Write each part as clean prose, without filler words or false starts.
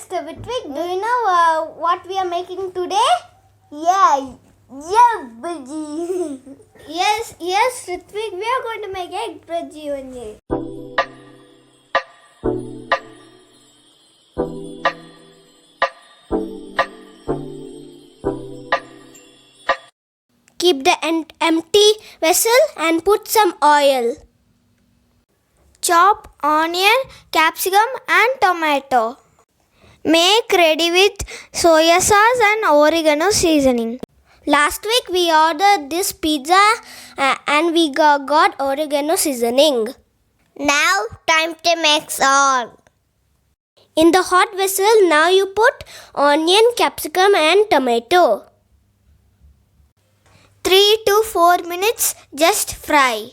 Ritwik, do you know what we are making today? Yeah, egg bruji. yes, Ritwik, we are going to make egg bruji only. Keep the empty vessel and put some oil. Chop onion, capsicum and tomato. Make ready with soya sauce and oregano seasoning. Last week we ordered this pizza and we got oregano seasoning. Now time to mix all. In the hot vessel, now you put onion, capsicum and tomato. 3 to 4 minutes, just fry.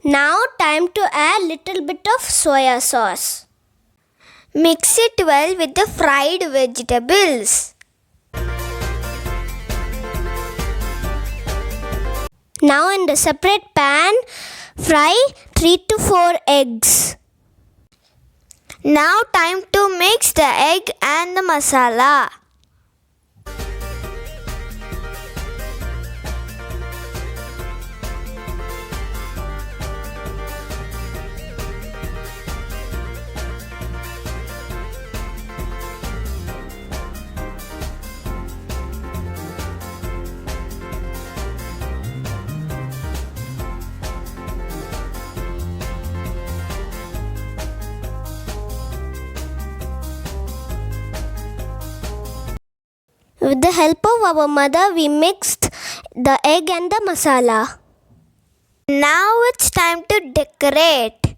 Now time to add little bit of soya sauce. Mix it well with the fried vegetables. Now in the separate pan, fry 3 to 4 eggs. Now time to mix the egg and the masala. With the help of our mother, we mixed the egg and the masala. Now it's time to decorate.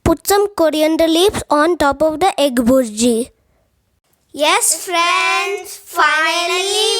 Put some coriander leaves on top of the egg bruji. Yes friends, finally